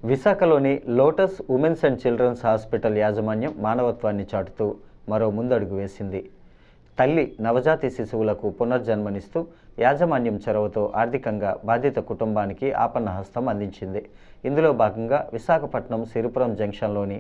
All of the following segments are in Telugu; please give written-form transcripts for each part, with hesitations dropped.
విశాఖలోని lotus women's and children's hospital యాజమాన్యం మానవత్వాన్ని చాటుతూ మరో ముందడుగు వేసింది. తల్లి నవజాతి శిశువులకు పునర్జన్మనిస్తూ యాజమాన్యం చొరవతో ఆర్థికంగా బాధిత కుటుంబానికి ఆపన్న హస్తం అందించింది. ఇందులో భాగంగా విశాఖపట్నం సిరిపురం జంక్షన్లోని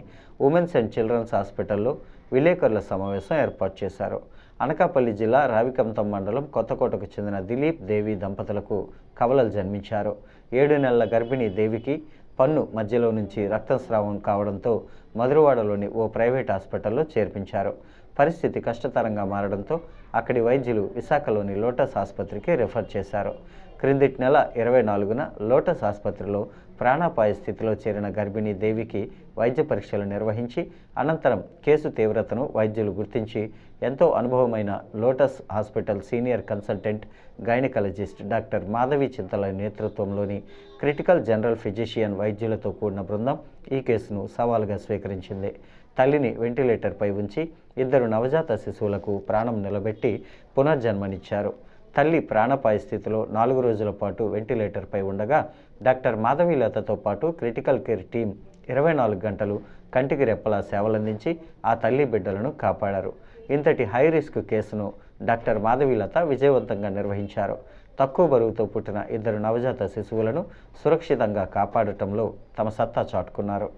ఉమెన్స్ అండ్ చిల్డ్రన్స్ హాస్పిటల్లో విలేకరుల సమావేశం ఏర్పాటు చేశారు. అనకాపల్లి జిల్లా రావికంతం మండలం కొత్తకోటకు చెందిన దిలీప్ దేవి దంపతులకు కవలలు జన్మించారు. 7 నెలల గర్భిణీ దేవికి పన్ను మధ్యలో నుంచి రక్తస్రావం కావడంతో మధురవాడలోని ఓ ప్రైవేట్ హాస్పిటల్లో చేర్పించారు. పరిస్థితి కష్టతరంగా మారడంతో అక్కడి వైద్యులు విశాఖలోని లోటస్ ఆసుపత్రికి రిఫర్ చేశారు. క్రిందటి నెల 24న లోటస్ ఆసుపత్రిలో ప్రాణాపాయ స్థితిలో చేరిన గర్భిణీ దేవికి వైద్య పరీక్షలు నిర్వహించి అనంతరం కేసు తీవ్రతను వైద్యులు గుర్తించి ఎంతో అనుభవమైన Lotus hospital senior consultant gynaecologist doctor Madhavi Chintala నేతృత్వంలోని క్రిటికల్ జనరల్ ఫిజిషియన్ వైద్యులతో కూడిన బృందం ఈ కేసును సవాలుగా స్వీకరించింది. తల్లిని వెంటిలేటర్పై ఉంచి 2 నవజాత శిశువులకు ప్రాణం నిలబెట్టి పునర్జన్మనిచ్చారు. తల్లి ప్రాణాపాయ స్థితిలో 4 రోజుల పాటు వెంటిలేటర్పై ఉండగా డాక్టర్ మాధవీలతతో పాటు క్రిటికల్ కేర్ టీం 24 గంటలు కంటికి రెప్పలా సేవలందించి ఆ తల్లి బిడ్డలను కాపాడారు. ఇంతటి హై రిస్క్ కేసును డాక్టర్ మాధవీలత విజయవంతంగా నిర్వహించారు. తక్కువ బరువుతో పుట్టిన 2 నవజాత శిశువులను సురక్షితంగా కాపాడటంలో తమ సత్తా చాటుకున్నారు.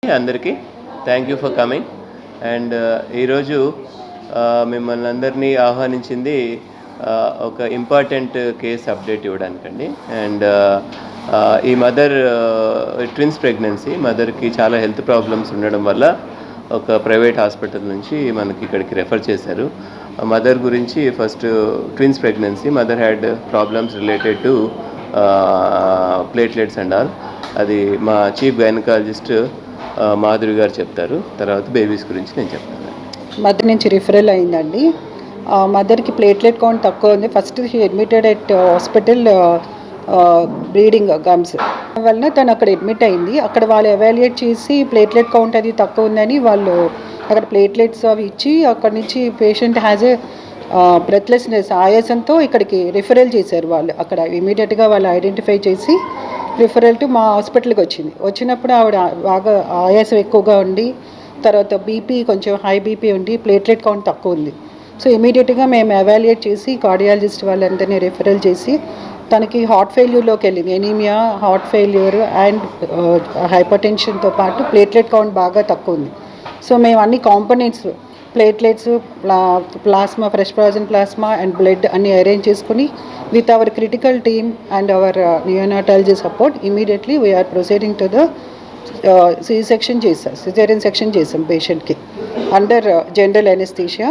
అందరికీ thank you for coming. And ఈరోజు మిమ్మల్ని అందరినీ ఆహ్వానించింది ఒక ఇంపార్టెంట్ కేస్ అప్డేట్ ఇవ్వడానికండి. అండ్ ఈ మదర్ ట్విన్స్ ప్రెగ్నెన్సీ, మదర్కి చాలా హెల్త్ ప్రాబ్లమ్స్ ఉండడం వల్ల ఒక ప్రైవేట్ హాస్పిటల్ నుంచి మనకి ఇక్కడికి రెఫర్ చేశారు. మదర్ గురించి first twins pregnancy, mother had problems related to platelets and all. అది మా చీఫ్ గైనకాలజిస్ట్ మాధురి గారు చెప్తారు. తర్వాత బేబీస్ గురించి నేను చెప్తాను. మదర్ నుంచి రిఫరల్ అయిందండి. మదర్కి ప్లేట్లెట్ కౌంట్ తక్కువ ఉంది. First admitted at hospital bleeding gums వలన తను అక్కడ అడ్మిట్ అయింది. అక్కడ వాళ్ళు ఎవాల్యుయేట్ చేసి ప్లేట్లెట్ కౌంట్ అది తక్కువ ఉందని వాళ్ళు అక్కడ ప్లేట్లెట్స్ అవి ఇచ్చి అక్కడి నుంచి పేషెంట్ హ్యాజ్ ఏ బ్రెత్లెస్నెస్ ఆయాసంతో ఇక్కడికి రిఫరల్ చేశారు. వాళ్ళు అక్కడ ఇమీడియట్గా వాళ్ళు ఐడెంటిఫై చేసి రిఫరల్ టు మా హాస్పిటల్కి వచ్చినప్పుడు ఆవిడ బాగా ఆయాసం ఎక్కువగా ఉండి, తర్వాత బీపీ కొంచెం హై బీపీ ఉండి ప్లేట్లెట్ కౌంట్ తక్కువ ఉంది. సో ఇమీడియట్గా మేము ఎవాల్యుయేట్ చేసి కార్డియాలజిస్ట్ వాళ్ళందరినీ రిఫరల్ చేసి తనకి హార్ట్ ఫెయిల్యూర్లోకి వెళ్ళింది. ఎనీమియా, హార్ట్ ఫెయిల్యూర్ అండ్ హైపర్ టెన్షన్తో పాటు ప్లేట్లెట్ కౌంట్ బాగా తక్కువ ఉంది. సో మేము అన్ని components platelets, plasma, fresh frozen plasma and blood అన్ని అరేంజ్ చేసుకుని with our critical team and our neonatology support immediately we're proceeding to the caesarean section చేసాం పేషెంట్కి అండర్ జనరల్ ఎనెస్థీషియా.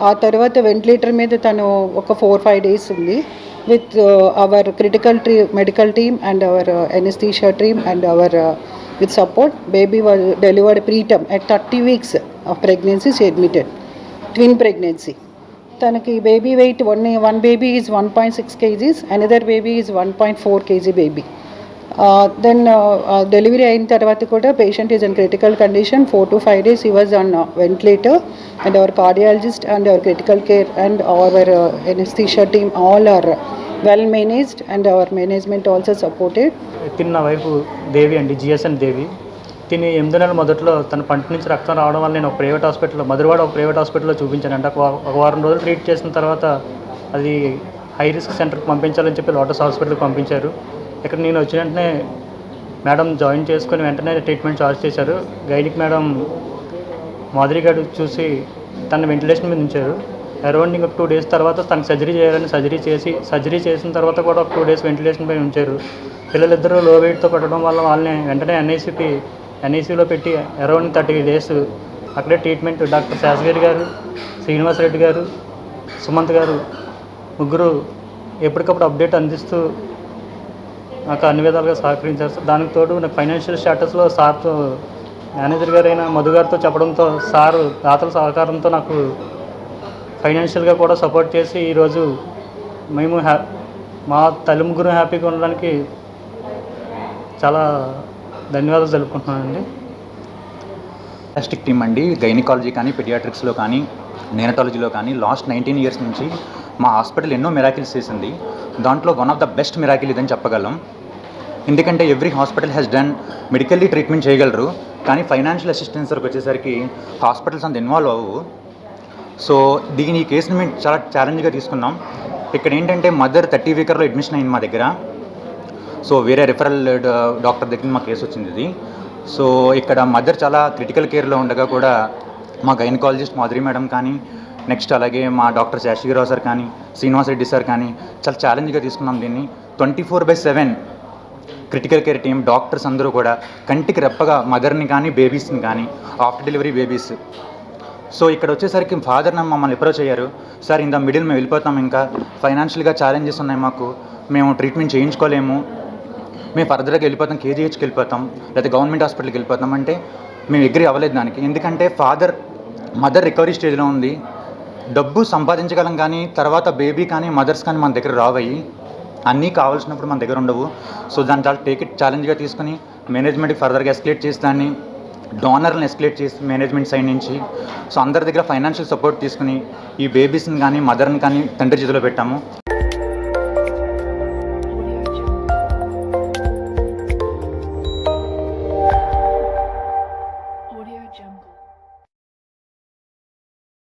ఆ తర్వాత వెంటిలేటర్ మీద తను ఒక 4-5 days ఉంది with our critical medical team and hour anaesthesia team and hour with support. Baby was delivered preterm at 30 weeks of pregnancy. She admitted twin pregnancy. Tanaki baby weight one baby is 1.6 kgs, another baby is 1.4 kg baby. Then delivery ayin tarvata kuda patient is in critical condition. 4 to 5 days he was on ventilator, and our cardiologist and our critical care and our anesthesia team all are well managed and our management also supported. తిన్న వైపు దేవి అండి, జిఎస్ఎన్ దేవి. తిని 8 నెలల మొదట్లో తన పంటి నుంచి రక్తం రావడం వల్ల నేను ఒక ప్రైవేట్ హాస్పిటల్లో, మధురవాడ ఒక ప్రైవేట్ హాస్పిటల్లో చూపించాను. అంటే ఒక వారం రోజులు ట్రీట్ చేసిన తర్వాత అది హై రిస్క్ సెంటర్కి పంపించాలని చెప్పి లోటస్ హాస్పిటల్కి పంపించారు. ఇక్కడ నేను వచ్చిన వెంటనే మేడం జాయిన్ చేసుకొని వెంటనే ట్రీట్మెంట్ స్టార్ట్ చేశారు. గైనిక్ మేడం మాధురి గారు చూసి తన వెంటిలేషన్ మీద ఉంచారు. అరౌండ్ ఇంకొక 2 days తర్వాత తనకు సర్జరీ చేయాలని సర్జరీ చేసిన తర్వాత కూడా ఒక 2 days వెంటిలేషన్ పై ఉంచారు. పిల్లలిద్దరూ లో వెయిట్తో పెట్టడం వల్ల వాళ్ళని వెంటనే ఎన్ఐసీలో పెట్టి అరౌండ్ 30 days అక్కడే ట్రీట్మెంట్ డాక్టర్ శాస్గిరి గారు, శ్రీనివాసరెడ్డి గారు, సుమంత్ గారు ముగ్గురు ఎప్పటికప్పుడు అప్డేట్ అందిస్తూ నాకు అన్ని విధాలుగా సహకరించారు. దానికి తోడు నాకు ఫైనాన్షియల్ స్టేటస్లో సార్తో మేనేజర్ గారైన మధు గారితో చెప్పడంతో సారు దాతల సహకారంతో నాకు ఫైనాన్షియల్గా కూడా సపోర్ట్ చేసి ఈరోజు మేము మా తల్లి ముగ్గురు హ్యాపీగా ఉండడానికి చాలా ధన్యవాదాలు తెలుపుకుంటున్నానండి. ఫాంటాస్టిక్ టీమ్ అండి. గైనకాలజీ కానీ, పీడియాట్రిక్స్లో కానీ, నేనటాలజీలో కానీ లాస్ట్ 19 years నుంచి మా హాస్పిటల్ ఎన్నో మిరాకిల్స్ చేసింది. దాంట్లో one of the best miracle ఇదని చెప్పగలం. ఎందుకంటే every hospital has done medically treatment చేయగలరు, కానీ ఫైనాన్షియల్ అసిస్టెన్స్ వరకు వచ్చేసరికి హాస్పిటల్స్ అంత ఇన్వాల్వ్ అవ్వవు. సో ఈ కేసుని మేము చాలా ఛాలెంజ్గా తీసుకున్నాం. ఇక్కడ ఏంటంటే మదర్ 30 వీకర్లో అడ్మిషన్ అయింది మా దగ్గర. సో వేరే రిఫరల్ డాక్టర్ దగ్గర మా కేసు వచ్చింది ఇది. సో ఇక్కడ మదర్ చాలా క్రిటికల్ కేర్లో ఉండగా కూడా మా గైనకాలజిస్ట్ మాధురి మేడం కానీ, నెక్స్ట్ అలాగే మా డాక్టర్ శాస్త్రిరావు సార్ కానీ, శ్రీనివాస్ రెడ్డి సార్ కానీ చాలా ఛాలెంజ్గా తీసుకున్నాం దీన్ని. 24/7 క్రిటికల్ కేర్ టీం డాక్టర్స్ అందరూ కూడా కంటికి రెప్పగా మదర్ని కానీ బేబీస్ని కానీ ఆఫ్టర్ డెలివరీ బేబీస్. సో ఇక్కడ వచ్చేసరికి ఫాదర్ మమ్మల్ని అప్రోచ్ అయ్యారు, సార్ ఇన్ ద మిడిల్ మేము వెళ్ళిపోతాం, ఇంకా ఫైనాన్షియల్గా ఛాలెంజెస్ ఉన్నాయి మాకు, మేము ట్రీట్మెంట్ చేయించుకోలేము, మేము ఫర్దర్గా వెళ్ళిపోతాం, కేజీహెచ్కి వెళ్ళిపోతాం లేదా గవర్నమెంట్ హాస్పిటల్కి వెళ్ళిపోతాం అంటే మేము అగ్రీ అవ్వలేదు దానికి. ఎందుకంటే మదర్ రికవరీ స్టేజ్లో ఉంది, డబ్బు సంపాదించగలం కానీ తర్వాత బేబీ కానీ మదర్స్ కానీ మన దగ్గర రావయ్యి, అన్నీ కావాల్సినప్పుడు మన దగ్గర ఉండవు. సో దాన్ని చాలా ఛాలెంజ్గా తీసుకుని మేనేజ్మెంట్కి ఫర్దర్గా ఎస్కలేట్ చేసి దాన్ని డోనర్లను ఎస్కలేట్ చేసి మేనేజ్మెంట్ సైడ్ నుంచి సో అందరి దగ్గర ఫైనాన్షియల్ సపోర్ట్ తీసుకుని ఈ బేబీస్ని కానీ మదర్ని కానీ తండ్రి చేతిలో పెట్టాము.